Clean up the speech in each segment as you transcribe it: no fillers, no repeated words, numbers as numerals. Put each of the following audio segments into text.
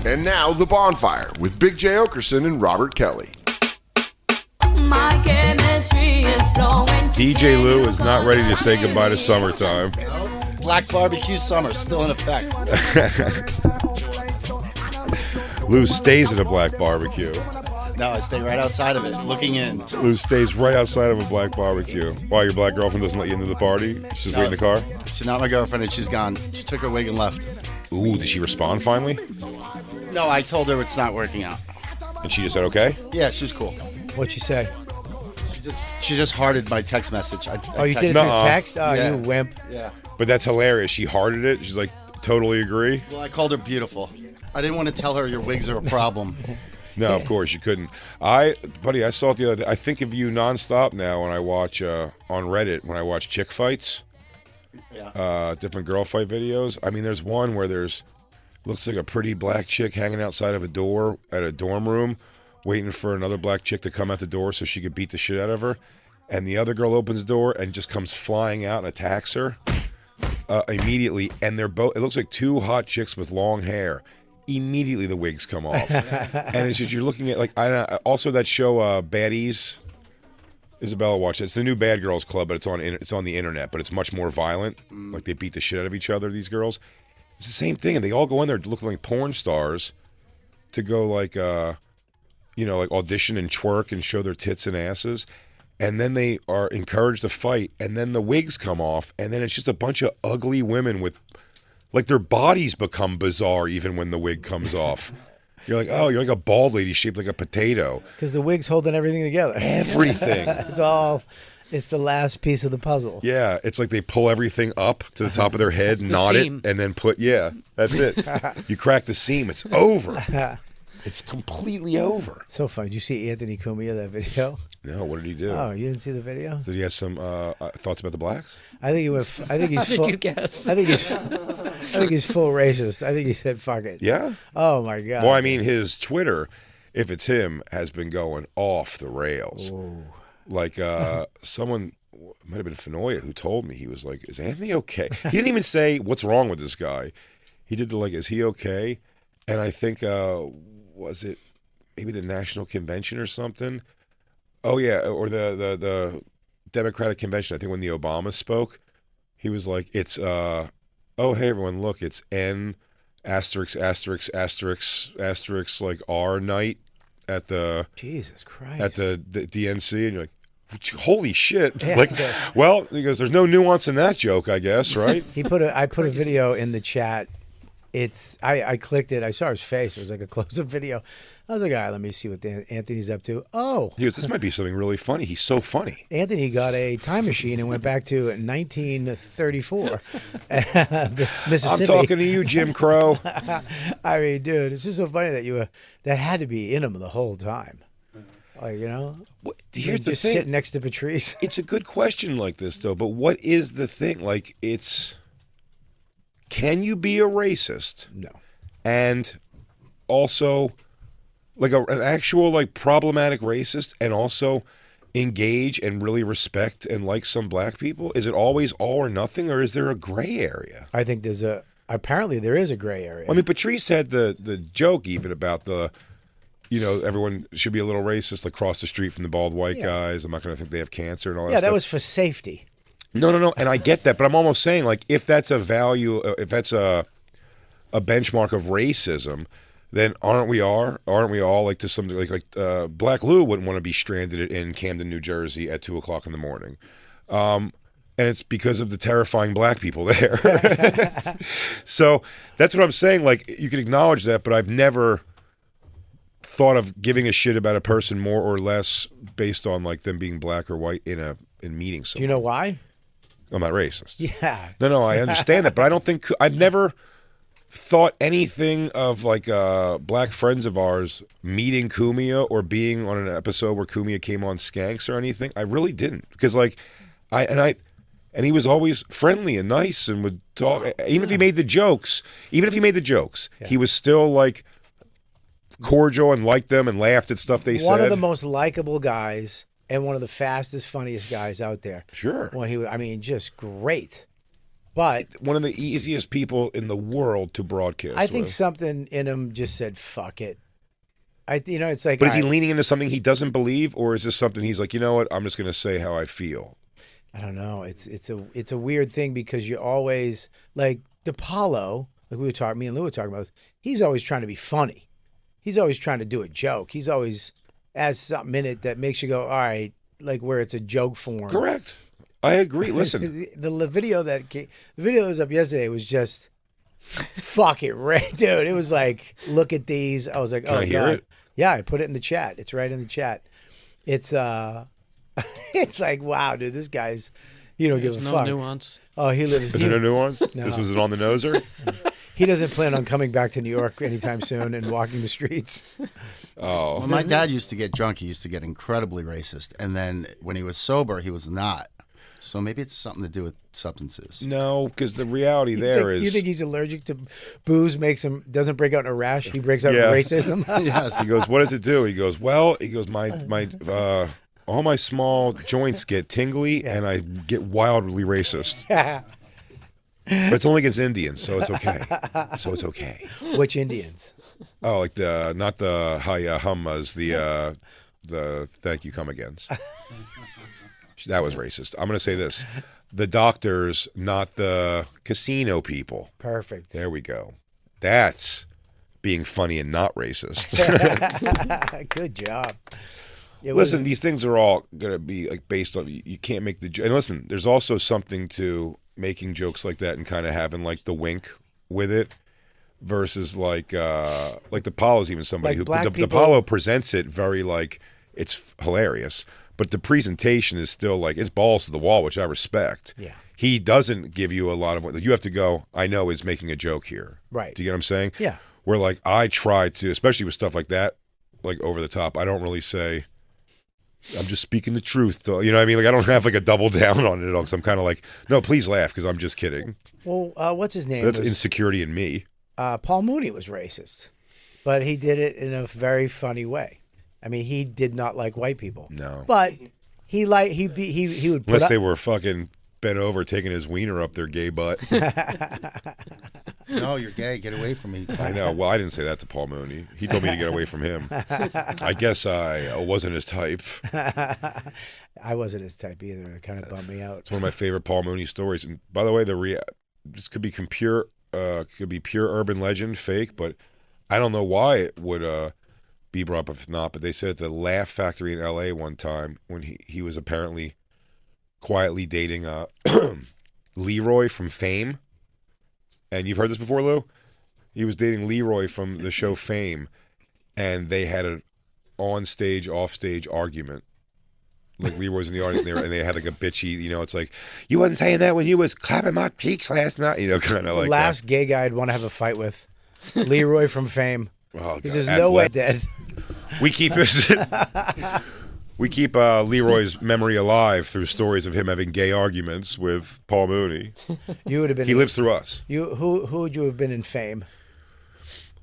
And now, The Bonfire with Big J. Okerson and Robert Kelly. My chemistry is flowing. DJ Lou is not ready to say goodbye to summertime. Black barbecue summer still in effect. Lou stays at a black barbecue. No, I stay right outside of it, looking in. Lou stays right outside of a black barbecue. Why, your black girlfriend doesn't let you into the party? She's waiting in the car? She's not my girlfriend and she's gone. She took her wig and left. Ooh, did she respond finally? No, I told her it's not working out. And she just said, okay? Yeah, she was cool. What'd she say? She just hearted my text message. You did it through text? Oh, Yeah. you wimp. Yeah. But that's hilarious. She hearted it. She's like, totally agree. Well, I called her beautiful. I didn't want to tell her your wigs are a problem. No, of course you couldn't. Buddy, I saw it the other day. I think of you nonstop now when I watch on Reddit, when I watch chick fights. Yeah. Different girl fight videos. I mean, there's one where looks like a pretty black chick hanging outside of a door at a dorm room, waiting for another black chick to come out the door so she could beat the shit out of her. And the other girl opens the door and just comes flying out and attacks her immediately. And they're both, it looks like two hot chicks with long hair. Immediately the wigs come off. And it's just, you're looking at, like, also that show, Baddies. Isabella watched it. It's the new Bad Girls Club, but it's on the internet, but it's much more violent. Like, they beat the shit out of each other, these girls. It's the same thing, and they all go in there looking like porn stars to go, like, like audition and twerk and show their tits and asses. And then they are encouraged to fight, and then the wigs come off, and then it's just a bunch of ugly women with, like, their bodies become bizarre even when the wig comes off. You're like, oh, you're like a bald lady shaped like a potato. Because the wig's holding everything together. Everything. It's the last piece of the puzzle. Yeah, it's like they pull everything up to the top of their head, knot it, and then that's it. You crack the seam, it's over. It's completely over. So funny. Did you see Anthony Cumia, that video? No, what did he do? Oh, you didn't see the video? Did he have some thoughts about the blacks? I think he's How did you guess? I think he's full racist. I think he said fuck it. Yeah? Oh my God. Well, I mean, his Twitter, if it's him, has been going off the rails. Ooh. Like, someone, might have been Fenoya, who told me, he was like, is Anthony okay? He didn't even say, what's wrong with this guy? He did is he okay? And I think, was it maybe the National Convention or something? Oh, yeah, or the Democratic Convention. I think when the Obama spoke, he was like, it's, oh, hey, everyone, look, it's N asterisk, asterisk, asterisk, asterisk, like R night at the... Jesus Christ. At the DNC, and you're like, holy shit. Yeah. Like, well, he goes, there's no nuance in that joke, I guess, right? I put a video in the chat. I clicked it. I saw his face. It was like a close-up video. I was like, all right, let me see what Anthony's up to. Oh. He goes, this might be something really funny. He's so funny. Anthony got a time machine and went back to 1934. Mississippi. I'm talking to you, Jim Crow. I mean, dude, it's just so funny that had to be in him the whole time. Like, Here's the just thing. sitting next to Patrice. It's a good question like this, though, but what is the thing? Like, can you be a racist? No. And also, like, an actual, like, problematic racist, and also engage and really respect and like some black people? Is it always all or nothing, or is there a gray area? I think apparently there is a gray area. I mean, Patrice had the joke even about everyone should be a little racist, like, across the street from the bald white guys. I'm not going to think they have cancer and all that stuff. Yeah, that was for safety. No, and I get that, but I'm almost saying, like, if that's a value, if that's a benchmark of racism, then aren't we all like, to some, like Black Lou wouldn't want to be stranded in Camden, New Jersey at 2:00 in the morning, and it's because of the terrifying black people there. So that's what I'm saying. Like, you can acknowledge that, but I've never thought of giving a shit about a person more or less based on, like, them being black or white in meetings. Do you know why? I'm not racist. Yeah. No, I understand that, but I don't think I've never thought anything of, like, black friends of ours meeting Cumia or being on an episode where Cumia came on Skanks or anything. I really didn't, because, like, and he was always friendly and nice and would talk. Even if he made the jokes, he was still, like, cordial and liked them and laughed at stuff they said. One of the most likable guys and one of the fastest, funniest guys out there. Sure. When just great. But one of the easiest people in the world to broadcast. I think with. something in him just said, "Fuck it." It's like. But is he leaning into something he doesn't believe, or is this something he's like, you know what? I'm just going to say how I feel. I don't know. It's a weird thing because you always like DePaulo. Like me and Lou were talking about this. He's always trying to be funny. He's always trying to do a joke. He's always has something in it that makes you go, all right, like where it's a joke form. Correct. I agree. Listen, the video that was up yesterday was just fuck it, right, dude. It was like, look at these. I was like, Can I hear it? Yeah, I put it in the chat. It's right in the chat. It's it's like, wow, dude, this guy's he don't give a fuck. No nuance. Oh, he lives. is there no nuance? No. This was it on the noser. He doesn't plan on coming back to New York anytime soon and walking the streets. Oh, When my dad used to get drunk, he used to get incredibly racist. And then when he was sober, he was not. So maybe it's something to do with substances. no, because the reality there is. You think he's allergic to booze? Doesn't break out in a rash? He breaks out in Yeah. racism. Yes. He goes, what does it do? He goes, well, my all my small joints get tingly and I get wildly racist. But it's only against Indians, so it's okay. So it's okay. Which Indians? Oh, like not the hiya hummas, the thank you come against. That was racist. I'm gonna say this: the doctors, not the casino people. Perfect. There we go. That's being funny and not racist. Good job. Listen, these things are all gonna be like based on you can't make the and listen. There's also something to making jokes like that and kind of having like the wink with it versus like the Apollo's even somebody Like who black the people- Apollo presents it very like it's hilarious, but the presentation is still like it's balls to the wall, which I respect. Yeah. He doesn't give you a lot of what you have to go. I know is making a joke here. Right. Do you get what I'm saying? Yeah. Where like I try to, especially with stuff like that, like over the top. I don't really say. I'm just speaking the truth, though. You know what I mean? Like, I don't have like a double down on it at all because I'm kind of like, no, please laugh because I'm just kidding. Well, what's his name? That's insecurity in me. Paul Mooney was racist, but he did it in a very funny way. I mean, he did not like white people. No. But he would put Unless up, they were fucking bent over taking his wiener up their gay butt. No, you're gay. Get away from me. I know. Well, I didn't say that to Paul Mooney. He told me to get away from him. I guess I wasn't his type. I wasn't his type either, and it kind of bummed me out. It's one of my favorite Paul Mooney stories. And by the way, this could be pure urban legend, fake, but I don't know why it would be brought up if not. But they said at the Laugh Factory in L.A. one time when he was apparently quietly dating Leroy from Fame. And you've heard this before, Lou? He was dating Leroy from the show Fame, and they had an on-stage, off-stage argument. Like Leroy's in the audience, and they had like a bitchy, it's like, you wasn't saying that when you was clapping my cheeks last night, kind of The like last gay guy I'd want to have a fight with, Leroy from Fame. Oh, Because God. there's no way dead. We keep Leroy's memory alive through stories of him having gay arguments with Paul Mooney. You would have been. He lives through us. Who would you have been in Fame?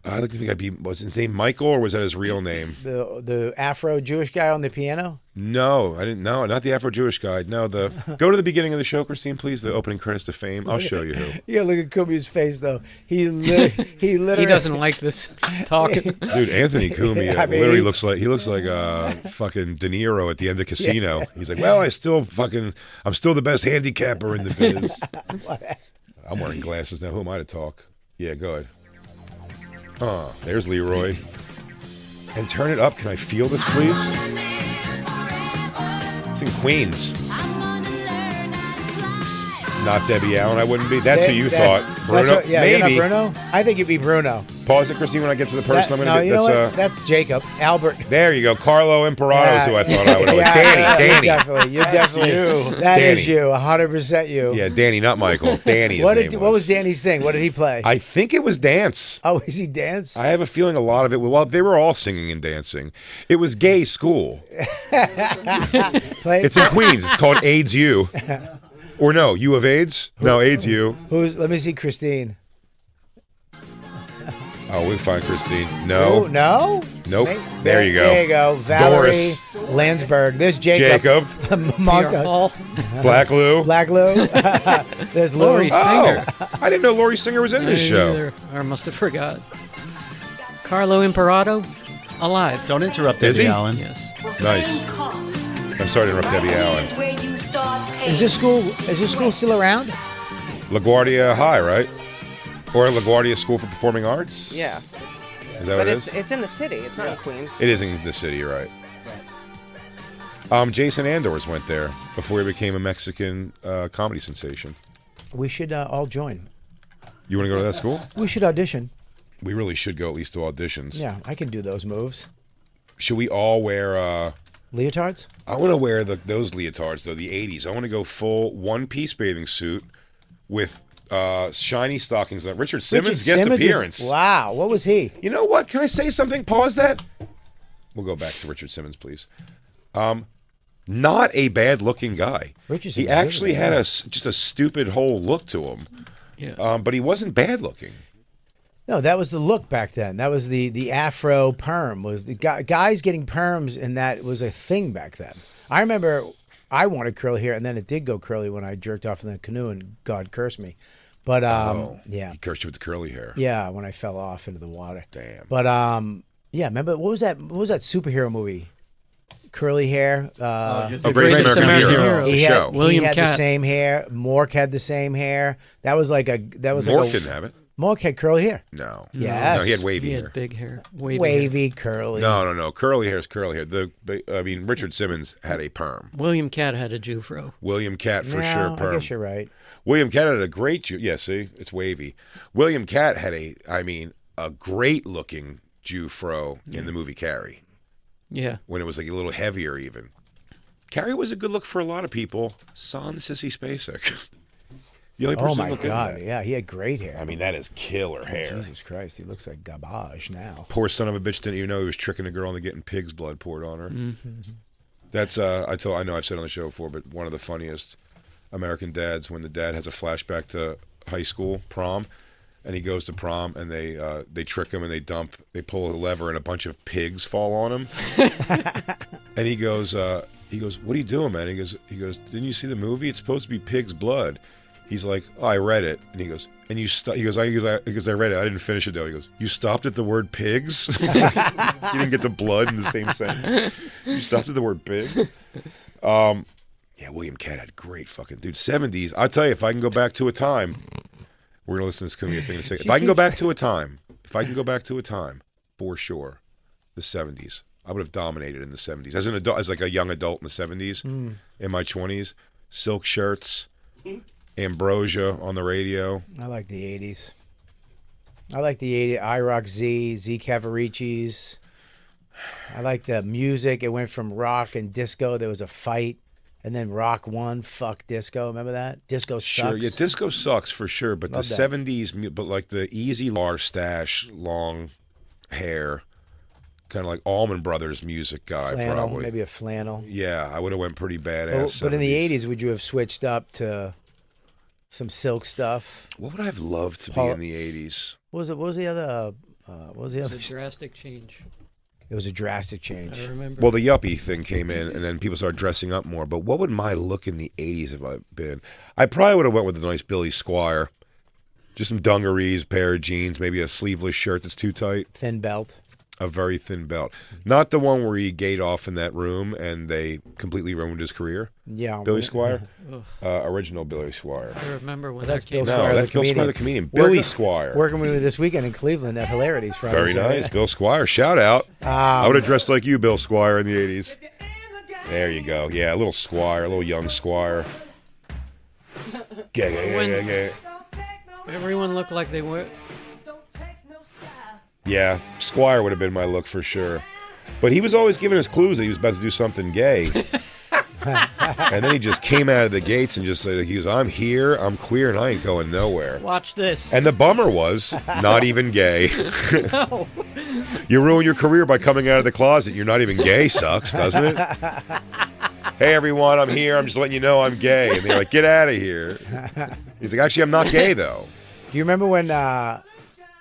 I like to think was his name Michael or was that his real name? The Afro Jewish guy on the piano? No, I didn't know. Not the Afro Jewish guy. No, go to the beginning of the show, Christine, please. The opening credits to Fame. I'll show you who. Yeah, look at Cumia's face though. He literally He doesn't like this talking. Dude, Anthony Cumia I mean, literally looks like fucking De Niro at the end of Casino. Yeah. He's like, well, I'm still the best handicapper in the biz. I'm wearing glasses now. Who am I to talk? Yeah, go ahead. There's Leroy. And turn it up. Can I feel this, please? It's in Queens. Not Debbie Allen, I wouldn't be. That's who you thought. Bruno? You're not Maybe. Bruno? I think you'd be Bruno. Pause it, Christine, when I get to the person I'm going to be. You know what? That's Jacob. Albert. There you go. Carlo Imperado's who I thought I would know. Danny. You're definitely you. That Danny. is you. 100% you. Yeah, Danny, not Michael. Danny. What was Danny's thing? What did he play? I think it was dance. Oh, is he dance? I have a feeling a lot of it. Well, they were all singing and dancing. It was gay school. It's in Queens. It's called AIDS U. Or no, U of AIDS? No, AIDS U. Let me see Christine. Oh, we'll find Christine. No. Ooh, no? Nope. There you go. There you go. Valerie Doris. Landsberg. There's Jacob. Jacob. Monta. Paul. Black Lou. Black Lou. There's Lou. Lori Singer. I didn't know Lori Singer was in this Me show. either. I must have forgot. Carlo Imperato, alive. Don't interrupt Is Debbie he? Allen. Yes. Nice. I'm sorry to interrupt Debbie Allen. Is this school still around? LaGuardia High, right? Or LaGuardia School for Performing Arts? Yeah. Is that But what it it's is? it's in the city. It's not in Queens. It is in the city, right? Jason Andors went there before he became a Mexican comedy sensation. We should all join. You want to go to that school? We should audition. We really should go at least to auditions. Yeah, I can do those moves. Should we all wear... Leotards? I want to wear those leotards, though, the 80s. I want to go full one-piece bathing suit with shiny stockings. Richard Simmons guest appearance. Wow, what was he? You know what? Can I say something? Pause that. We'll go back to Richard Simmons, please. Not a bad-looking guy. Richard He Simmons, actually really, had yeah. just a stupid whole look to him. Yeah. But he wasn't bad-looking. No, that was the look back then. That was the afro perm. Was the guys getting perms, and that was a thing back then. I remember I wanted curly hair, and then it did go curly when I jerked off in the canoe, and God cursed me. But yeah, He cursed you with the curly hair. yeah, when I fell off into the water. Damn. But yeah, remember what was that? What was that superhero movie? Curly hair. Greatest Greatest American American Hero. Hero. The He show. had, William he had the Catt. same hair. Mork had the same hair. That was like a Mork didn't have it. Mork had curly hair. No. Yes. No, he had wavy He hair. had big hair. Wavy. Wavy, curly. No. Curly hair is curly hair. Richard Simmons had a perm. William Catt had a Jufro. William Catt for No, sure perm. I guess you're right. William Catt had a great... Yeah, see? It's wavy. William Catt had a great-looking Jufro in the movie Carrie, Yeah. when it was like a little heavier even. Carrie was a good look for a lot of people. Sans Sissy Spacek. The only person Oh my looking God! at that. Yeah, he had great hair. I mean, that is killer hair. Jesus Christ, he looks like garbage now. Poor son of a bitch didn't even know he was tricking a girl into getting pig's blood poured on her. Mm-hmm. That's I know I've said on the show before, but one of the funniest American dads, when the dad has a flashback to high school prom, and he goes to prom, and they trick him and they pull a lever and a bunch of pigs fall on him, and he goes, "What are you doing, man?" He goes, "Didn't you see the movie? It's supposed to be pig's blood." He's like, "Oh, I read it," and he goes, "And you he goes, I read it. I didn't finish it though." He goes, "You stopped at the word pigs? You didn't get the blood in the same sentence. You stopped at the word pig." Yeah, William Catt had great fucking dude. 70s. I'll tell you, if I can go back to a time, we're gonna listen to this Cumia thing in a second. If I can go back to a time, for sure, the 70s. I would have dominated in the 70s as an adult, as like a young adult in the 70s. In my 20s, silk shirts. Ambrosia on the radio. I like the 80s. I like the 80s. I Rock Z Cavariccis. I like the music. It went from rock and disco. There was a fight, and then rock won. Fuck disco. Remember that? Disco sucks. Sure, yeah, disco sucks for sure. But Love the that. 70s, but like the easy stash, long hair, kind of like Allman Brothers music guy, flannel, probably. maybe a flannel. Yeah, I would have went pretty badass. But in the 70s. 80s, would you have switched up to some silk stuff? What would I have loved to be Paul- in the 80s? What was the other? What was the It was other? a drastic change. It was a drastic change. I remember. Well, the yuppie thing came in, and then people started dressing up more. But what would my look in the 80s have I been? I probably would have went with a nice Billy Squire. Just some dungarees, pair of jeans, maybe a sleeveless shirt that's too tight. Thin belt. A very thin belt. Not the one where he gate off in that room and they completely ruined his career. Yeah. Billy Squire? Ugh. Original Billy Squire. I remember when That's that came Bill out. Squire, No, the that's Bill comedian. Squire, the comedian. Billy Working- Squire. Working with me this weekend in Cleveland at Hilarities Friday. Very Saturday. nice. Bill Squire. Shout out. I would have dressed like you, Bill Squire, in the 80s. There you go. Yeah, a little Squire, a little young Squire. Yeah. Everyone looked like they were. Yeah, Squire would have been my look for sure. But he was always giving us clues that he was about to do something gay. And then he just came out of the gates and just said, he goes, "I'm here, I'm queer, and I ain't going nowhere." Watch this. And the bummer was, not even gay. No. You ruin your career by coming out of the closet. You're not even gay, sucks, doesn't it? "Hey, everyone, I'm here. I'm just letting you know I'm gay." And they're like, "Get out of here." He's like, "Actually, I'm not gay, though." Do you remember when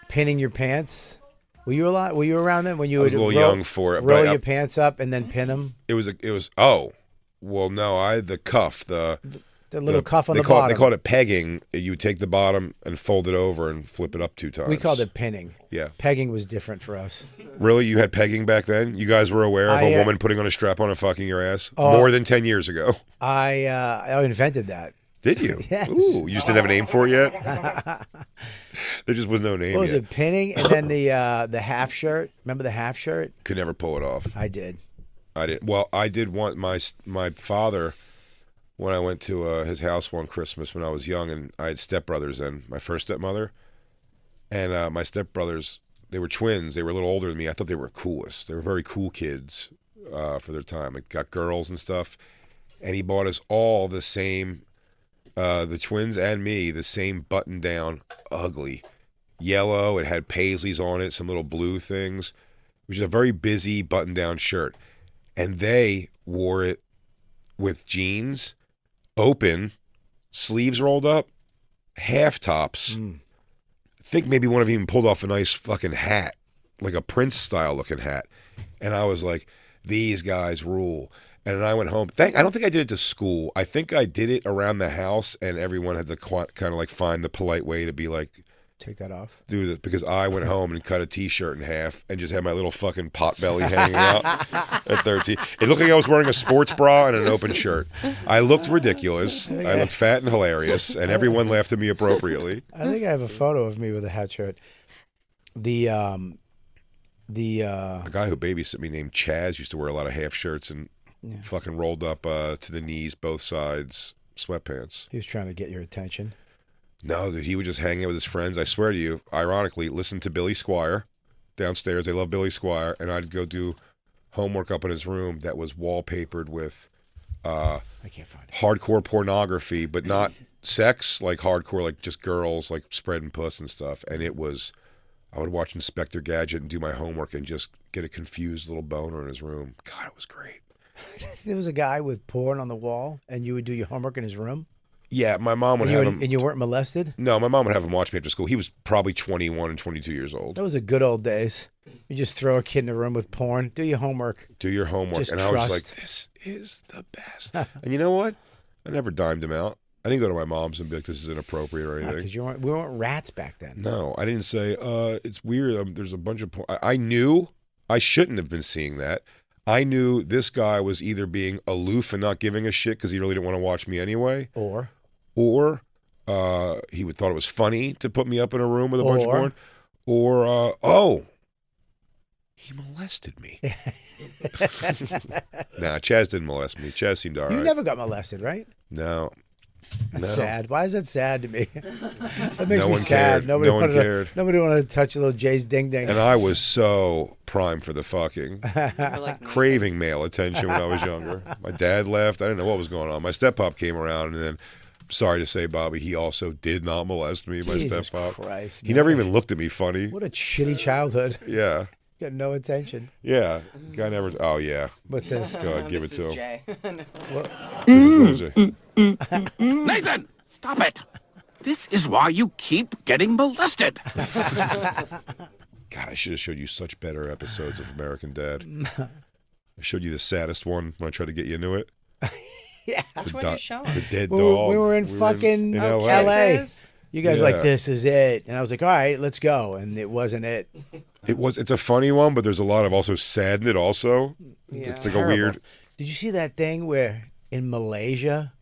pinning your pants? Were you around then when you I was would a little young for it, but roll I- your pants up and then pin them? It was, oh, well, no, the cuff, the The little cuff on they the call bottom. They called it pegging. You take the bottom and fold it over and flip it up 2 times. We called it pinning. Yeah. Pegging was different for us. Really? You had pegging back then? You guys were aware of a woman putting on a strap on and fucking your ass? More than 10 years ago. I invented that. Did you? Yes. Ooh, you just didn't have a name for it yet? There just was no name What was yet. it? Pinning, and then the half shirt. Remember the half shirt? Could never pull it off. I did. I did. Well, I did want my father, when I went to his house one Christmas when I was young, and I had stepbrothers then, my first stepmother, and my stepbrothers, they were twins. They were a little older than me. I thought they were coolest. They were very cool kids for their time. Like, got girls and stuff, and he bought us all the same, the twins and me, the same button-down, ugly, yellow. It had paisleys on it, some little blue things, which is a very busy button-down shirt, and they wore it with jeans, open, sleeves rolled up, half tops. I think maybe one of them even pulled off a nice fucking hat, like a Prince style looking hat. And I was like, these guys rule. And then I went home. I don't think I did it to school. I think I did it around the house, and everyone had to kind of like find the polite way to be like, Take that off. do this, because I went home and cut a t-shirt in half and just had my little fucking pot belly hanging out at 13. It looked like I was wearing a sports bra and an open shirt. I looked ridiculous. I looked fat and hilarious, and everyone laughed at me appropriately. I think I have a photo of me with a hat shirt. The A guy who babysit me named Chaz used to wear a lot of half shirts and fucking rolled up to the knees, both sides, sweatpants. He was trying to get your attention. No, dude, he would just hang out with his friends. I swear to you, ironically, listen to Billy Squire downstairs. They love Billy Squire. And I'd go do homework up in his room that was wallpapered with I can't find it. hardcore pornography, but not sex, like hardcore, like just girls, like spreading puss and stuff. And it was, I would watch Inspector Gadget and do my homework and just get a confused little boner in his room. God, it was great. There was a guy with porn on the wall, and you would do your homework in his room? Yeah, my mom would And have him. and you weren't molested? No, my mom would have him watch me after school. He was probably 21 and 22 years old. That was the good old days. You just throw a kid in a room with porn, do your homework. Do your homework. Just and I was trust. like, this is the best. And you know what? I never dimed him out. I didn't go to my mom's and be like, this is inappropriate or anything. Because we weren't rats back then. No, I didn't say, it's weird. There's a bunch of porn. I knew I shouldn't have been seeing that. I knew this guy was either being aloof and not giving a shit because he really didn't want to watch me anyway. Or He would thought it was funny to put me up in a room with a bunch of Or- porn. Or, he molested me. Nah, Chaz didn't molest me. Chaz seemed all right. you never got molested, right? No. That's No. sad. Why is that sad to me? That makes No me one sad. cared. No one cared. Nobody wanted to touch a little Jay's ding ding. And I was so primed for the fucking. Craving male attention when I was younger. My dad left. I didn't know what was going on. My step-pop came around, and then, sorry to say, Bobby, he also did not molest me, my Jesus step-pop. Christ, He man. never even looked at me funny. What a shitty childhood. Yeah. Got no attention. Yeah. Guy never. Oh, yeah. What's this? Go ahead, give it to him. Jay. This is Jay. Nathan, stop it. This is why you keep getting molested. God, I should have showed you such better episodes of American Dad. I showed you the saddest one when I tried to get you into it. Yeah. Which one do- you showing? The dead We dog. were in fucking in Oh, LA. LA. Kisses? You guys Yeah. like, this is it. And I was like, all right, let's go. And it wasn't it. It's a funny one, but there's a lot of also sad in it also. It's like a Terrible. weird. Did you see that thing where in Malaysia,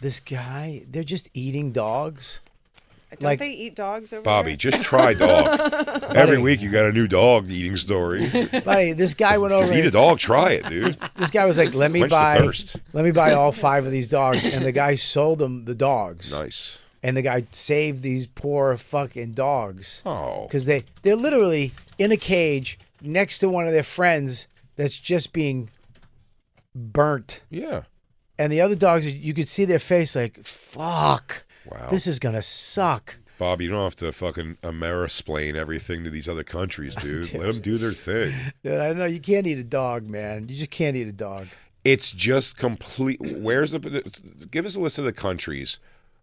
this guy, they're just eating dogs? Don't Like- they eat dogs over Bobby, there? just try dog. Every week you got a new dog eating story. Like, this guy went Just over. eat a dog, try it, dude. This guy was like, let me Quench the buy thirst. all 5 of these dogs. And the guy sold them the dogs. Nice. And the guy saved these poor fucking dogs. Oh. Because they're literally in a cage next to one of their friends that's just being burnt. Yeah. And the other dogs, you could see their face like, fuck. Wow. This is going to suck. Bob, you don't have to fucking Amerisplain everything to these other countries, dude. Let them do their thing. Dude, I know you can't eat a dog, man. You just can't eat a dog. It's just complete. Give us a list of the countries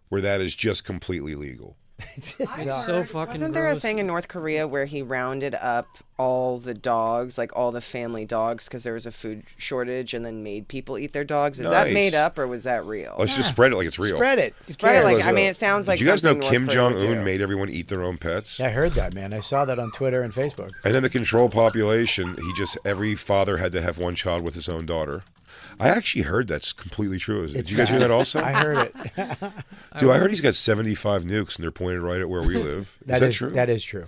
where that is just completely legal. It's just It's not. so fucking Wasn't there a gross. thing in North Korea where he rounded up all the dogs, like all the family dogs, because there was a food shortage, and then made people eat their dogs? Is that Nice. made up or was that real? Let's just spread it like it's real. Spread it. Who Spread it cares? like, I mean, it sounds like Did you guys know something Kim North Korea would Jong-un do. made everyone eat their own pets? I heard that, man. I saw that on Twitter and Facebook. And then to control population, every father had to have one child with his own daughter. I actually heard that's completely true. Did you guys hear that also? I heard it. Dude, I heard he's got 75 nukes and they're pointed right at where we live. That is that true? That is true.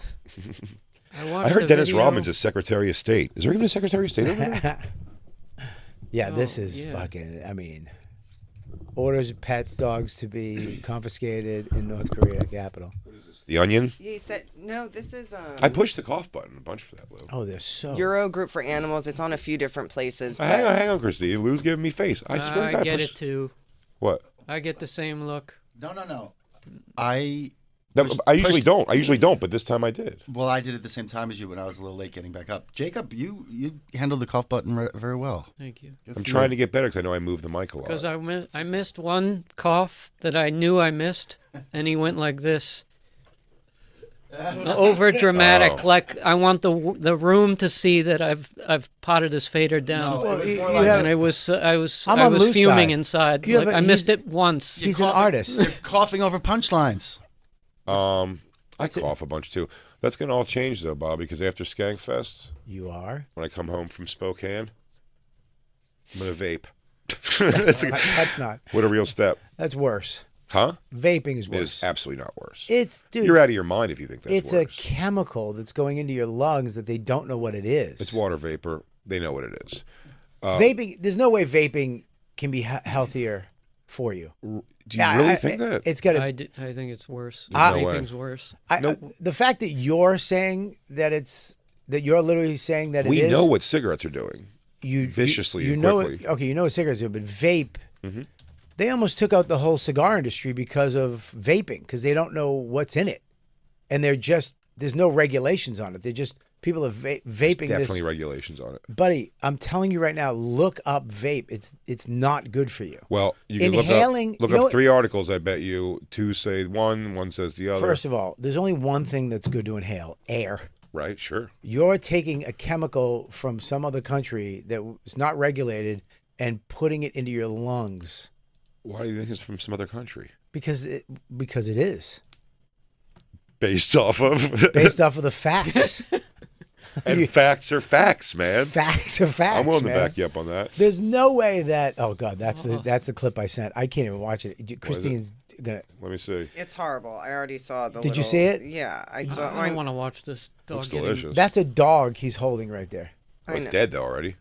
I heard Dennis Rodman's a Secretary of State. Is there even a Secretary of State over there? Yeah, this is fucking. I mean, orders pets, dogs to be confiscated in North Korea capital. The Onion? He said, no, this is I pushed the cough button a bunch for that, Lou. Oh, they're so. Euro Group for Animals. It's on a few different places. Hang on, Christine. Lou's giving me face. I swear to God. I get it too. What? I get the same look. No. I usually don't. I usually don't, but this time I did. Well, I did it the same time as you when I was a little late getting back up. Jacob, you handled the cough button very well. Thank you. I'm trying to get better because I know I move the mic a lot. Because I missed one cough that I knew I missed, and he went like this. Over dramatic, like I want the room to see that I've potted his fader down. No, it was more and I was I'm on Lou's fuming side. inside. You have Like, a- I missed he's- it once. He's an artist. You're coughing over punchlines. I cough a bunch too. That's gonna all change though, Bob, because after Skankfest, You are. when I come home from Spokane, I'm gonna vape. That's not. What a real step, That's worse. huh? Vaping is It worse. is absolutely not worse. It's dude. You're out of your mind if you think that's It's worse. a chemical that's going into your lungs that they don't know what it is. It's water vapor. They know what it is. Vaping. There's no way vaping can be healthier for you. Do you really think that? It's got I to. think it's worse. There's no way. Vaping's worse. The fact that you're saying that you're literally saying that We it is. know what cigarettes are doing. you viciously You and know quickly. okay, you know what cigarettes do, but vape. They almost took out the whole cigar industry because of vaping, because they don't know what's in it, and there's no regulations on it. They're just people are vaping Definitely this. regulations on it. Buddy, I'm telling you right now, look up vape. It's not good for you. Well, you can Inhaling- look you know up what- 3 articles. I bet you 2 say one says the other. First of all, there's only one thing that's good to inhale: air. Right? Sure. You're taking a chemical from some other country that is not regulated and putting it into your lungs Why do you think it's from some other country? because it is Based off of based off of the facts. and facts are facts, man. Facts are facts. I'm willing man. to back you up on that. There's no way that. Oh God, that's the clip I sent. I can't even watch it. Christine's gonna. Let me see. It's horrible. I already saw the Did you little- see it? Yeah, I saw I don't want to watch this dog Looks getting. delicious. That's a dog he's holding right there. Well, it's dead though already.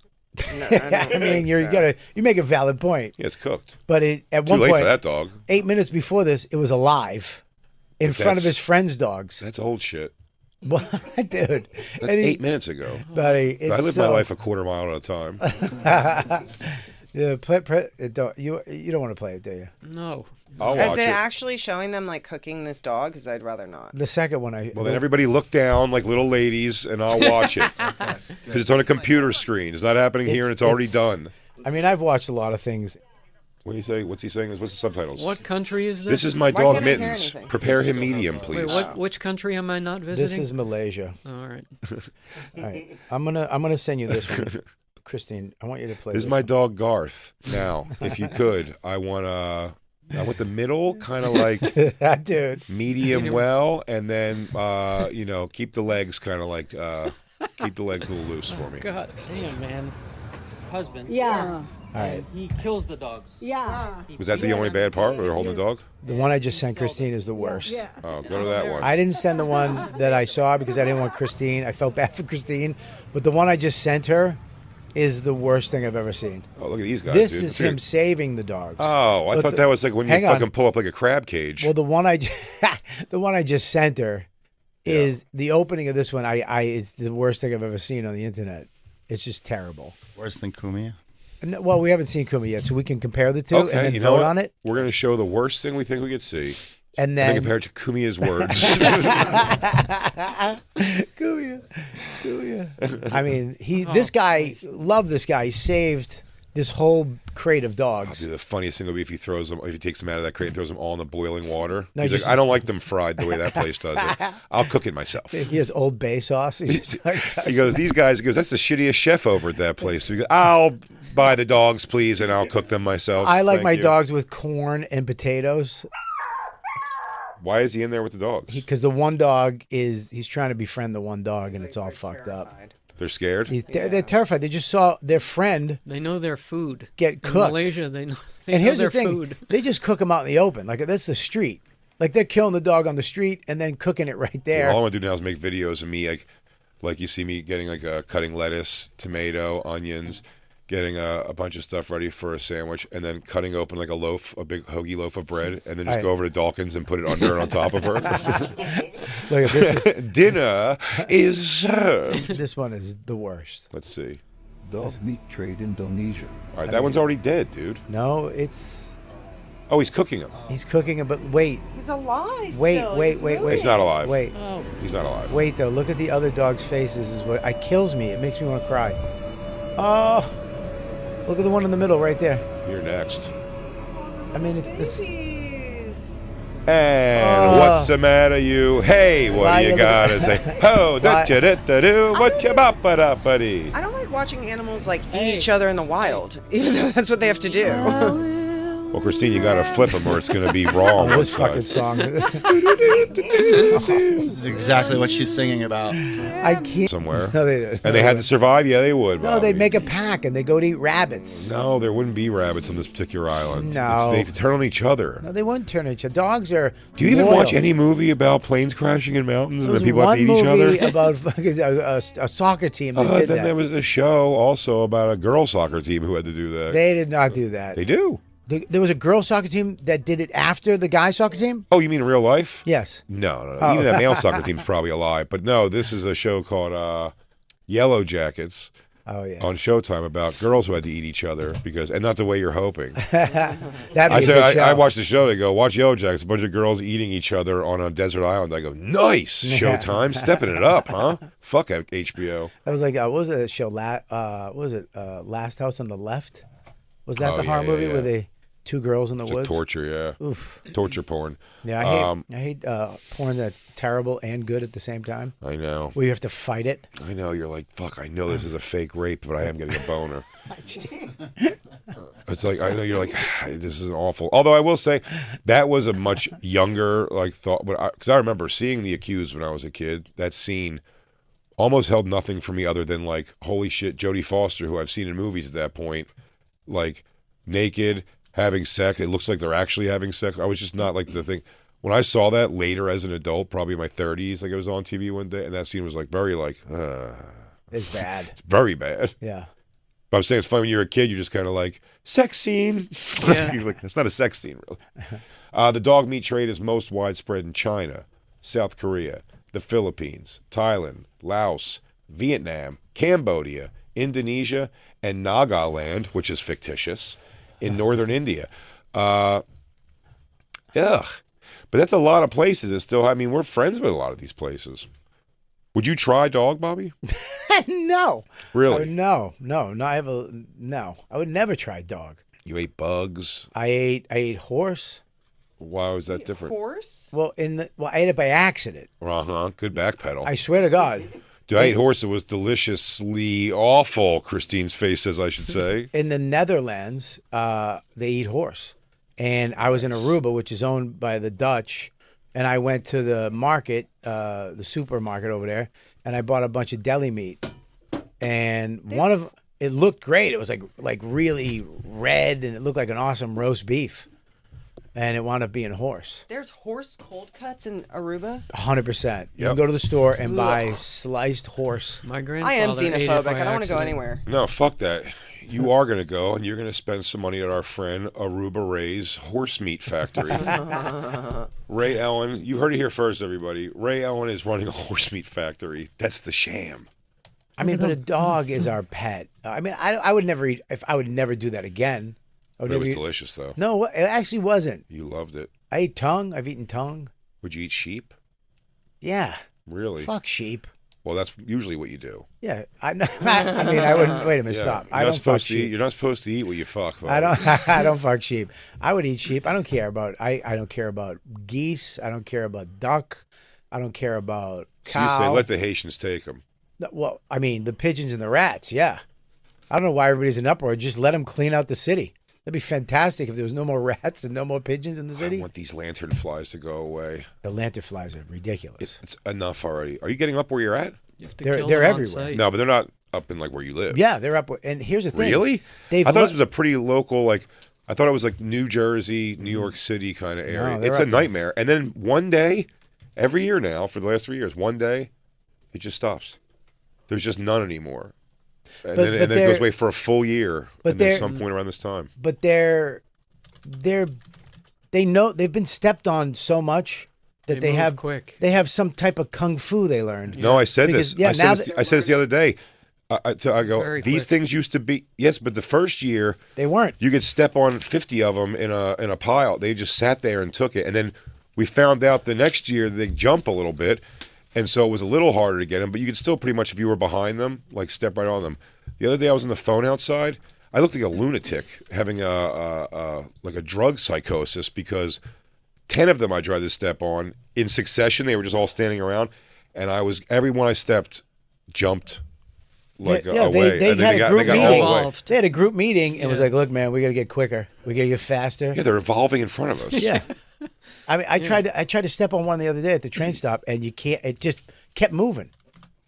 No, I, don't I mean, think so. you make a valid point, Yeah, it's cooked. but at Too one late point, for that dog. 8 minutes before this, it was alive in But front of that's- his friend's dogs. That's old shit. What, dude? That's And he- 8 minutes ago. buddy. It's I live so, my life a quarter mile at a time. Yeah, you don't want to play it, do you? No. I'll Is watch it it. actually showing them like cooking this dog? Because I'd rather not. The second one, Well, then everybody look down like little ladies, and I'll watch it because it's on a computer screen. It's not happening here, and it's already done. I mean, I've watched a lot of things. What do you say? What's he saying? What's the subtitles? What country is this? This is my Why dog can't I hear Mittens. anything? Prepare him medium, please. Wait, which country am I not visiting? This is Malaysia. All right. All right, I'm gonna send you this one, Christine. I want you to play. This is my dog Garth. Now, if you could, I want the middle, kind of like one. Dude. medium well, and then keep the legs kind of like keep the legs a little loose for me. God damn, man. Husband. All right, He kills the dogs. Was that the only bad part where they're holding the dog? the one I just sent Christine is the worst. Oh, go to that one. I didn't send the one that I saw because I didn't want Christine. I felt bad for Christine, but the one I just sent her is the worst thing I've ever seen. Oh, look at these guys. This dude. is Look at- him saving the dogs. Oh, I But thought the- that was like when you hang on. fucking pull up like a crab cage. Well, the one I just sent her is the opening of this one. It's the worst thing I've ever seen on the internet. It's just terrible. Worse than Cumia? No, well, we haven't seen Cumia yet, so we can compare the two Okay, and then you know vote what? on it. We're going to show the worst thing we think we could see, And and then then compare it to Kumia's words. Cumia. I mean, this guy loved this guy. He saved this whole crate of dogs. Dude, the funniest thing would be if he takes them out of that crate and throws them all in the boiling water. No, He's just- like, I don't like them fried the way that place does it. I'll cook it myself. He has Old Bay sauce. He just like He goes, these guys. He goes, that's the shittiest chef over at that place. He goes, I'll buy the dogs, please, and I'll cook them myself. I like Thank my you." dogs with corn and potatoes. Why is he in there with the dogs? Because the one dog he's trying to befriend the one dog, and it's all fucked up. They're scared. They're terrified. They just saw their friend They know their food. get In cooked. Malaysia, they know. They And know here's the their thing: food. they just cook them out in the open. Like that's the street. Like they're killing the dog on the street and then cooking it right there. All I want to do now is make videos of me, like you see me getting cutting lettuce, tomato, onions, getting a bunch of stuff ready for a sandwich, and then cutting open like a big hoagie loaf of bread, and then just Right. go over to Dawkins and put it under and on top of her. Look at this. Dinner is served. This one is the worst. Let's see. Dog meat trade Indonesia. All right, that one's already dead, dude. No, it's Oh, he's cooking them. he's cooking it. But wait, He's alive. wait, still. wait, He's wait, moving. wait. He's not alive. Wait, He's not alive. wait though. Look at the other dog's faces. Is what it kills me. It makes me want to cry. Oh, look at the one in the middle right there. You're next. I mean, it's this. Jeez. And what's the matter, you? Hey, what Why do you you gotta look- say? Ho, da da da da do, what ya bop ba da ba dee. I don't like watching animals like eat each other in the wild, even though that's what they have to do. Well, Christine, you gotta flip them or it's gonna be wrong. Oh, this one fucking side. song. This is exactly what she's singing about. I can't. Somewhere. No, they don't. And they had to survive? Yeah, they would. No, Bobby. they'd make a pack and they go to eat rabbits. No, there wouldn't be rabbits on this particular island. No. They turn on each other. No, they wouldn't turn each other. Dogs are. Do you even loyal. watch any movie about planes crashing in mountains and There was then people have to eat one each movie other? about fucking a soccer team that did Then that. there was a show also about a girls soccer team who had to do that. They did not do that. They do. There was a girls soccer team that did it after the guys soccer team. Oh, you mean in real life? Yes. No. Oh. Even that male soccer team's probably alive. But no, this is a show called Yellow Jackets Oh yeah. on Showtime about girls who had to eat each other and not the way you're hoping. That'd be I a said good show. I watched the show. They go, watch Yellow Jackets, a bunch of girls eating each other on a desert island. I go, nice Showtime, stepping it up, huh? Fuck HBO. That was like what was it? Show what was it? Last House on the Left. Was that Oh, the horror yeah, movie yeah. where they two girls in the It's like woods? torture, yeah. Oof. Torture porn. Yeah, I hate porn that's terrible and good at the same time. I know. Where you have to fight it. I know. You're like, fuck, I know this is a fake rape, but I am getting a boner. It's like, I know you're like, this is awful. Although I will say, that was a much younger thought. Because I remember seeing The Accused when I was a kid. That scene almost held nothing for me other than like, holy shit, Jodie Foster, who I've seen in movies at that point, like naked, having sex. It looks like they're actually having sex. I was just not like the thing. When I saw that later as an adult, probably in my 30s, like it was on TV one day, and that scene was like very like, It's bad. it's very bad. Yeah. But I'm saying it's funny when you're a kid, you're just kind of like, sex scene. Yeah. You're like, it's not a sex scene, really. The dog meat trade is most widespread in China, South Korea, the Philippines, Thailand, Laos, Vietnam, Cambodia, Indonesia, and Nagaland, which is fictitious, in northern India. Ugh. But that's a lot of places. It's still, I mean, we're friends with a lot of these places. Would you try dog, Bobby? No. Really? No. I would never try dog. You ate bugs. I ate horse. Why was that different? Horse? Well, I ate it by accident. Uh-huh. Good backpedal. I swear to God. Dude, I ate horse. It was deliciously awful, Christine's face says I should say. In the Netherlands, they eat horse. And I was in Aruba, which is owned by the Dutch. And I went to the market, the supermarket over there, and I bought a bunch of deli meat. And one of it looked great. It was like really red, and it looked like an awesome roast beef. And it wound up being horse. There's horse cold cuts in Aruba? 100%. You Yep. can go to the store and buy sliced horse. My I grandfather am ate it xenophobic. by I don't want to go accident. anywhere. No, fuck that. You are going to go, and you're going to spend some money at our friend Aruba Ray's horse meat factory. Ray Ellen, you heard it here first, everybody. Ray Ellen is running a horse meat factory. That's the sham. I mean, but a dog is our pet. I mean, I would never eat. If I would never do that again. I would It never was eat- delicious, though. No, it actually wasn't. You loved it. I ate tongue. I've eaten tongue. Would you eat sheep? Yeah. Really? Fuck sheep. Well, that's usually what you do. Yeah, I know. I mean, I wouldn't. Wait a minute, Yeah. stop. You're I not don't fuck supposed to eat. sheep. You're not supposed to eat what you fuck. I don't. I don't fuck sheep. I would eat sheep. I don't care about. I don't care about geese. I don't care about duck. I don't care about So you cow. say let the Haitians take them. No, well, I mean, the pigeons and the rats. Yeah, I don't know why everybody's in uproar. Just let them clean out the city. That'd be fantastic if there was no more rats and no more pigeons in the I city. want these lantern flies to go away. The lanternflies are ridiculous. It's enough already. Are you getting up where you're at? You have to They're kill they're them on everywhere. site. No, but they're not up in like where you live. Yeah, they're up. And here's the thing. Really? They've I thought lo- this was a pretty local, like, I thought it was like New Jersey, New York City kind of area. they're It's a up there. nightmare. And then one day, every year now, for the last 3 years, one day, it just stops. There's just none anymore. And then it they're- goes away for a full year. but And then they're- some point around this time. But they know they've been stepped on so much that They they move have quick. They have some type of kung fu they learned. No, I said Because, this. yeah, now I said this the other day. I go, Very these quick. things used to be, yes, but the first year, They weren't. you could step on 50 of them in a pile. They just sat there and took it. And then we found out the next year they jump a little bit. And so it was a little harder to get them, but you could still pretty much, if you were behind them, like step right on them. The other day I was on the phone outside. I looked like a lunatic having like a drug psychosis because 10 of them I tried to step on in succession. They were just all standing around. And everyone I stepped jumped like Yeah, away. they And had then a group got all meeting. away. Evolved. They had a group meeting and was Yeah. like, "Look, man, we got to get quicker. We got to get faster." Yeah, they're evolving in front of us. Yeah. I mean, I tried to step on one the other day at the train stop, and you can't. It just kept moving,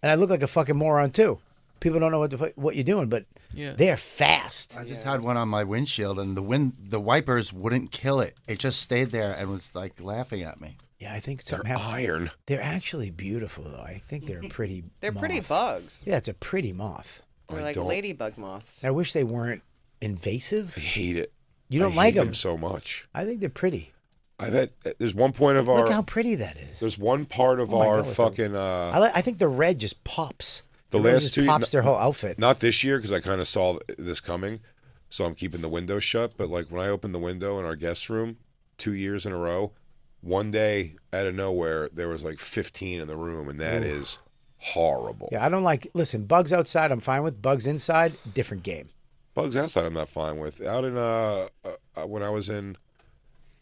and I look like a fucking moron too. People don't know what you're doing, but Yeah. they're fast. I just had one on my windshield, and the wipers wouldn't kill it. It just stayed there and was like laughing at me. Yeah, I think They're something happened. iron. They're actually beautiful, though. I think they're a pretty. They're pretty moth. bugs. Yeah, it's a pretty moth. They're I like don't- ladybug moths. I wish they weren't invasive. I hate it. You don't I like hate them. so much. I think they're pretty. There's one point of our Look how pretty that is. there's one part of Oh my our God, with fucking I think the red just pops. the red last just two pops their whole outfit. not this year because I kind of saw this coming, so I'm keeping the window shut. But like when I opened the window in our guest room 2 years in a row, one day out of nowhere there was like 15 in the room, and that is horrible. Yeah, I don't like. Listen, bugs outside, I'm fine with. Bugs inside, different game. Bugs outside, I'm not fine with. Out in when I was in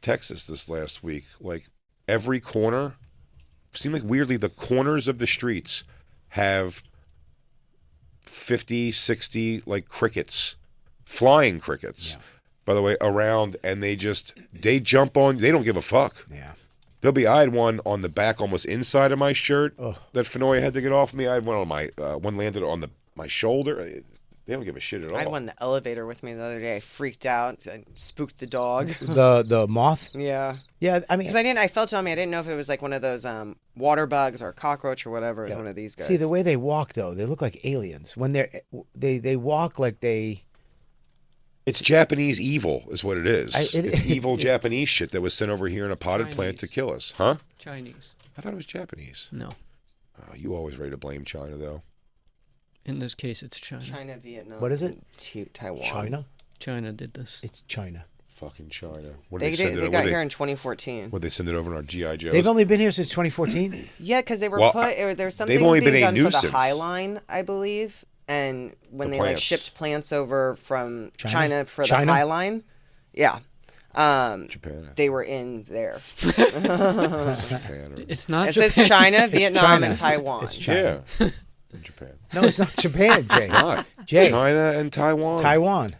Texas this last week, like every corner seemed like weirdly the corners of the streets have 50, 60 like crickets, flying crickets. By the way, around, and they jump on. They don't give a fuck. Yeah. I had one on the back, almost inside of my shirt that Fenoy had to get off me. I had one on my one landed on my shoulder. They don't give a shit at all. I had one in the elevator with me the other day. I freaked out and spooked the dog. The moth. Yeah. Yeah, I mean, Because I felt it on me. I didn't know if it was like one of those water bugs or a cockroach or whatever. It's one of these guys. see the way they walk though, they look like aliens. When they walk like they. It's Japanese evil, is what it is. It- It's evil Japanese shit that was sent over here in a potted plant to Chinese. kill us, huh? Chinese. I thought it was Japanese. No. Oh, you always ready to blame China, though. In this case, it's China. China, Vietnam. What is it? and Taiwan. China. China did this. It's China. Fucking China. What They, did send they it? got What here in 2014. Would they send it over in our GI Joes? They've only been here since 2014. Yeah, because they were Well, there's something they've only being been a done for the nuisance. High Line, I believe. And when The they like plants. shipped plants over from China? China for the China? High Line, yeah, Japan. they were in there. Japan. Or, It's not It Japan. says China, Vietnam, China. and Taiwan. It's China. yeah. Japan. No, it's not Japan, Jay. Not. Jay. China and Taiwan. Taiwan.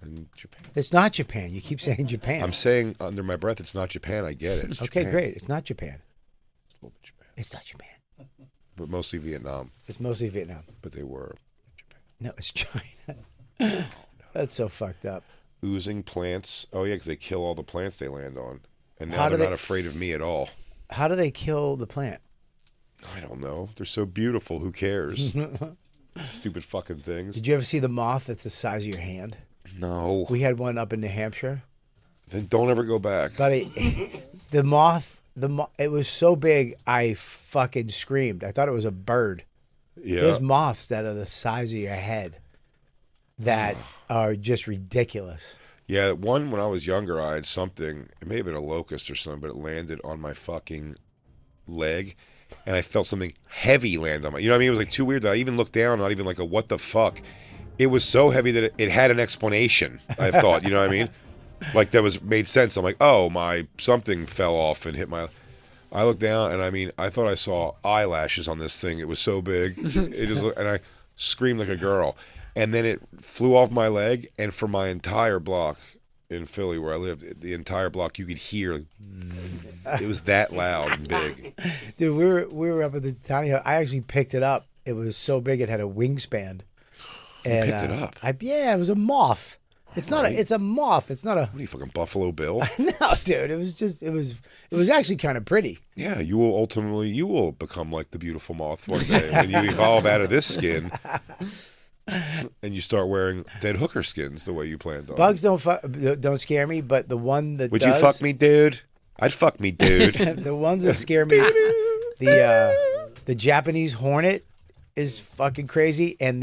And Japan. It's not Japan. You keep saying Japan. I'm saying under my breath, it's not Japan. I get it. It's Okay, Japan. great. It's not Japan. It's a little bit Japan. It's not Japan. But mostly Vietnam. It's mostly Vietnam. But they were Japan. No, it's China. That's so fucked up. Oozing plants. Oh, yeah, because they kill all the plants they land on. And now How do they're they- not afraid of me at all. How do they kill the plant? I don't know. They're so beautiful. Who cares? Stupid fucking things. Did you ever see the moth that's the size of your hand? No. We had one up in New Hampshire. Then don't ever go back. But the moth, it was so big, I fucking screamed. I thought it was a bird. Yeah. There's moths that are the size of your head that are just ridiculous. Yeah, one when I was younger, I had something. It may have been a locust or something, but it landed on my fucking leg, and I felt something heavy land on my. You know what I mean? It was like too weird that I even looked down, not even like a what the fuck. It was so heavy that it had an explanation. I thought, you know what I mean? Like that made sense. I'm like, oh, my something fell off and hit my. I looked down and I mean, I thought I saw eyelashes on this thing. It was so big. It just and I screamed like a girl, and then it flew off my leg, and for my entire block in Philly where I lived, the entire block you could hear. It was that loud and big. Dude, we were up at the tiny house. I actually picked it up. It was so big it had a wingspan. And, you picked it up? Yeah, it was a moth. It's not it's a moth. It's not a. What are you, fucking Buffalo Bill? No, dude. It was actually kind of pretty. Yeah, you will become like the beautiful moth one day when you evolve out of this skin and you start wearing dead hooker skins the way you planned on. Bugs don't scare me, but the one that Would you fuck me, dude? I'd fuck me, dude. The ones that scare me, the Japanese hornet is fucking crazy, and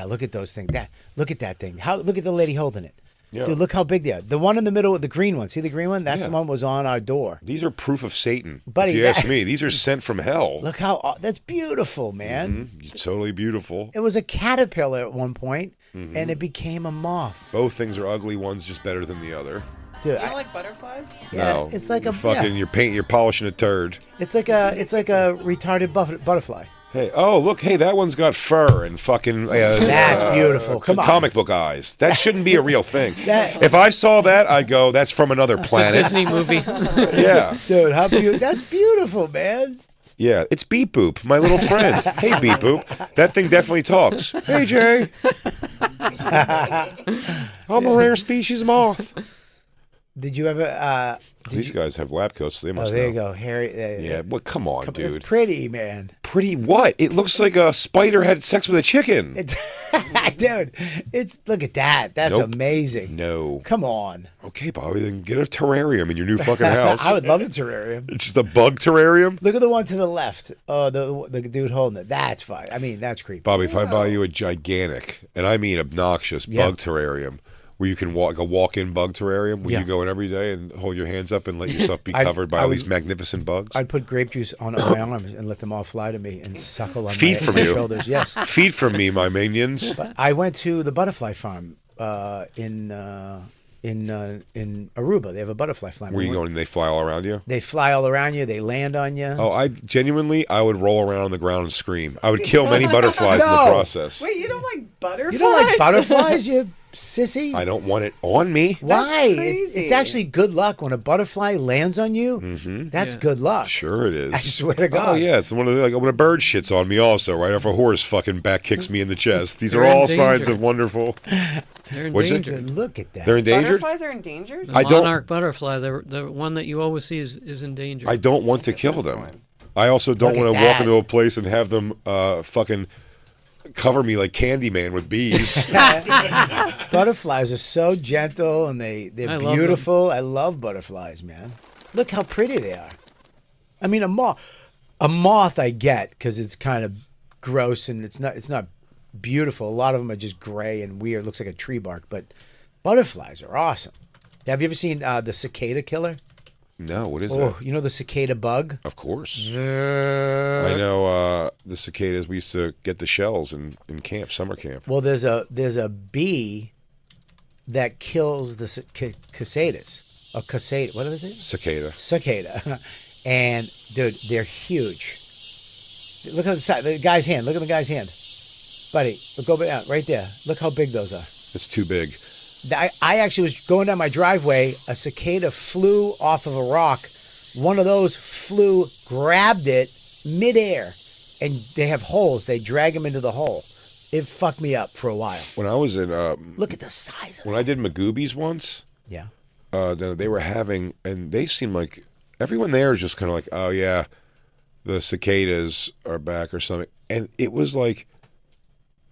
look at those things. Look at that thing. Look at the lady holding it. Yeah. Dude, look how big they are. The one in the middle, the green one. See the green one? That's the one that was on our door. These are proof of Satan. Buddy, if you ask me, these are sent from hell. Look how that's beautiful, man. Mm-hmm. Totally beautiful. It was a caterpillar at one point, and it became a moth. Both things are ugly. One's just better than the other. Dude, You don't like butterflies? Yeah, No, it's like you're you're polishing a turd. It's like a retarded butterfly. Hey, look, that one's got fur and fucking. That's beautiful. Come on. Comic book eyes. That shouldn't be a real thing. That- If I saw that, I'd go, that's from another It's a planet. Disney movie. Yeah. Dude, how beautiful. That's beautiful, man. Yeah, it's Beep Boop, my little friend. Hey, Beep Boop. That thing definitely talks. Hey, Jay. I'm a rare species moth. Did you ever? These guys have lab coats, so they must there know. you go, Harry. Yeah, well, come on, It's dude. pretty, man. Pretty what? It looks like a spider had sex with a chicken. Dude, look at that. That's Nope. amazing. No. Come on. Okay, Bobby, then get a terrarium in your new fucking house. I would love a terrarium. It's just a bug terrarium? Look at the one to the left. Oh, the dude holding it. That's fine. I mean, that's creepy. Bobby, if I buy you a gigantic, and I mean obnoxious, bug terrarium, where you can walk, like a walk-in bug terrarium, where you go in every day and hold your hands up and let yourself be covered by all these magnificent bugs? I'd put grape juice on my arms and let them all fly to me and suckle on Feed from my you. shoulders. Yes. Feed from me, my minions. But I went to the butterfly farm in Aruba. They have a butterfly farm. Where you going and they fly all around you? They fly all around you. They land on you. Oh, I would roll around on the ground and scream. I would kill many butterflies in the process. Wait, you don't like butterflies? You don't like butterflies, you sissy? I don't want it on me. Why? crazy. It's actually good luck when a butterfly lands on you. Mm-hmm. That's good luck. Sure it is. I swear to God. Oh yeah, it's when a bird shits on me also, right? If a horse fucking back kicks me in the chest. These They're are all in signs danger. of wonderful. They're in What's it? danger. Look at that. They're endangered? Butterflies are endangered? The I don't- monarch butterfly, the one that you always see is in danger. I don't want to kill this them. one. I also don't Look want at to walk that. into a place and have them fucking cover me like Candyman with bees. Butterflies are so gentle and they're I love beautiful. I love butterflies, man. Look how pretty they are. I mean, a moth I get because it's kind of gross and it's not beautiful. A lot of them are just gray and weird. Looks like a tree bark, but butterflies are awesome. Have you ever seen the cicada killer? No, what is Oh, that? you know the cicada bug? Of course. I know the cicadas. We used to get the shells in camp, summer camp. Well, there's a bee that kills the cicadas. A cicada. What is it? Cicada. Cicada. And dude, they're huge. Look at the guy's hand. Look at the guy's hand, buddy. Look over there, right there. Look how big those are. It's too big. I actually was going down my driveway. A cicada flew off of a rock. One of those flew, grabbed it midair, and they have holes. They drag them into the hole. It fucked me up for a while. When I was in, Look at the size of when it. I did Magoobies once, Yeah. they were having, and they seemed like everyone there is just kind of like, oh yeah, the cicadas are back or something, and it was like.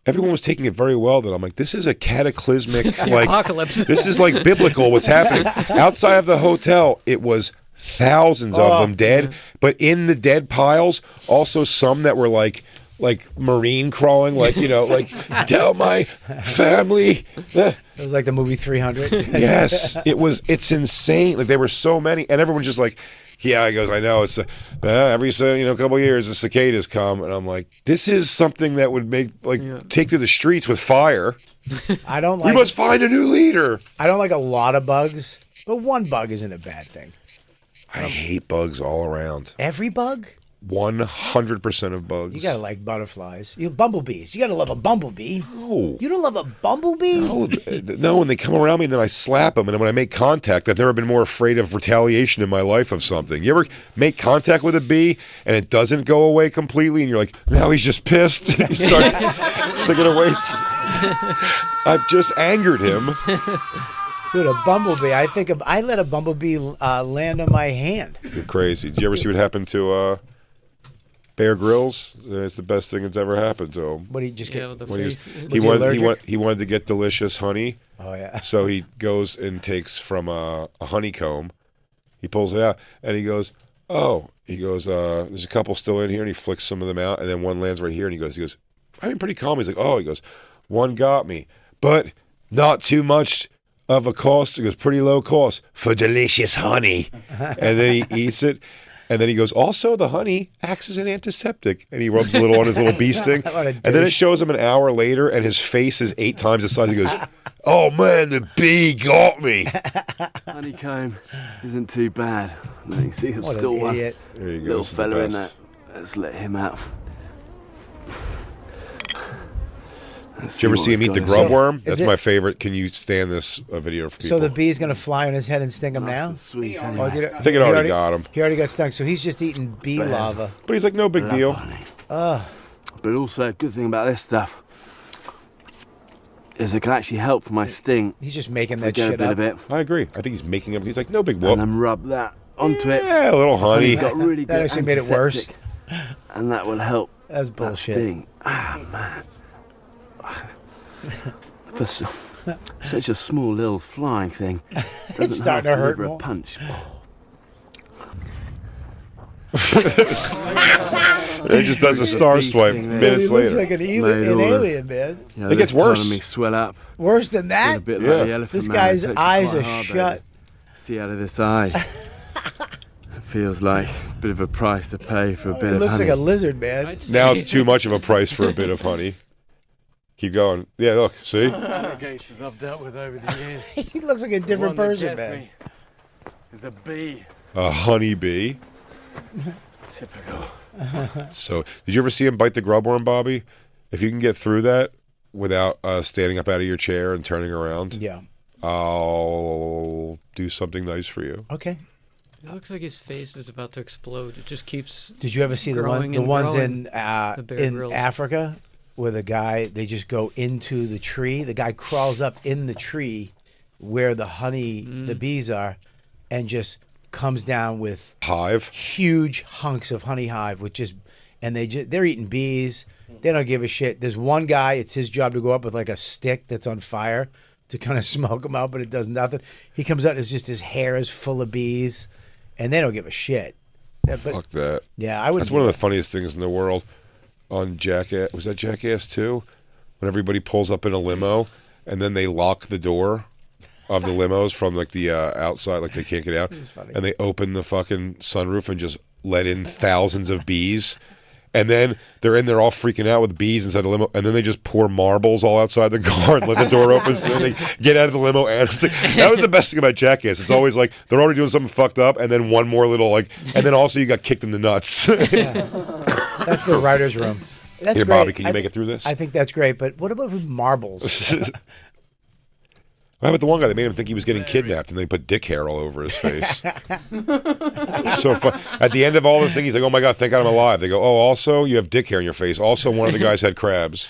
Everyone was taking it very well. That I'm like, this is a cataclysmic, the like, apocalypse. this is like biblical. What's happening outside of the hotel? It was thousands of them dead, but in the dead piles, also some that were like like marine crawling, like like tell my family. It was like the movie 300. Yes, it's insane. Like there were so many, and everyone's just like, yeah. He goes, I know it's every couple of years the cicadas come, and I'm like, this is something that would make take to the streets with fire. I don't like. We must find a new leader. I don't like a lot of bugs, but one bug isn't a bad thing. I hate bugs all around. Every bug? 100% of bugs. You gotta like butterflies. Bumblebees. You gotta love a bumblebee. No. You don't love a bumblebee? No, when they come around me and then I slap them, and then when I make contact, I've never been more afraid of retaliation in my life of something. You ever make contact with a bee and it doesn't go away completely, and you're like, now he's just pissed. You start thinking of ways. I've just angered him. Dude, a bumblebee. I let a bumblebee land on my hand. You're crazy. Did you ever see what happened to Bear Grylls? It's the best thing that's ever happened to him. What, he just get? He wanted to get delicious honey. Oh yeah. So he goes and takes from a honeycomb. He pulls it out and he goes, there's a couple still in here, and he flicks some of them out, and then one lands right here, and he goes, I mean, pretty calm. He's like, he goes, one got me, but not too much of a cost. It goes, pretty low cost for delicious honey. And then he eats it. And then he goes, also the honey acts as an antiseptic. And he rubs a little on his little bee sting. And then it shows him an hour later, and his face is 8 times the size. He goes, oh man, the bee got me. Honeycomb isn't too bad. You can see there's still one there you go. little fella in that. Let's let him out. Did you ever see him eat the grub worm? That's my favorite. Can you stand this video for people? So the bee's going to fly on his head and sting him now? Sweet. I think it already got him. He already got stung, so he's just eating bee lava. But he's like, no big deal. But also, a good thing about this stuff is it can actually help for my sting. He's just making that shit up. I agree. I think he's making up. He's like, no big whoop. And then rub that onto it. Yeah, a little honey. Got really That actually made it worse. And that will help. That's bullshit. Sting. Ah, man. For such a small little flying thing, It's starting to hurt a more. punch. It just does a star swipe minutes He looks later. like an alien, man. It gets worse. Me swell up. Worse than that? A bit like the elephant This man. guy's It's actually eyes quite are hard, shut. baby. See out of this eye. It feels like a bit of a price to pay for a bit He of looks honey. like a lizard, man. Now it's too much of a price for a bit of honey. Keep going. Yeah, look, see? Allegations I've dealt with over the years. He looks like a different person, man. Is a bee. A honeybee. It's typical. So, did you ever see him bite the grub worm, Bobby? If you can get through that without standing up out of your chair and turning around, Yeah. I'll do something nice for you. Okay. It looks like his face is about to explode. It just keeps. Did you ever see the growing and ones growing. in Grylls. Africa where the guy, they just go into the tree. The guy crawls up in the tree where the honey, the bees are, and just comes down with Hive. huge hunks of honey hive, they're eating bees. They don't give a shit. There's one guy, it's his job to go up with like a stick that's on fire to kind of smoke them out, but it does nothing. He comes out and it's just his hair is full of bees, and they don't give a shit. Fuck that. Yeah, I would. That's one of the funniest things in the world. On Jackass, was that Jackass 2? When everybody pulls up in a limo and then they lock the door of the limos from like the outside, like they can't get out, and they open the fucking sunroof and just let in thousands of bees, and then they're in there all freaking out with bees inside the limo, and then they just pour marbles all outside the car and let the door open so they get out of the limo. And it's like, that was the best thing about Jackass. It's always like they're already doing something fucked up, and then one more little and then also you got kicked in the nuts. That's the writer's room. That's Here, great. Bobby, can you make it through this? I think that's great, but what about with marbles? How about the one guy that made him think he was getting kidnapped, and they put dick hair all over his face? So fun. At the end of all this thing, he's like, "Oh my god, thank God I'm alive." They go, "Oh, also you have dick hair in your face. Also, one of the guys had crabs."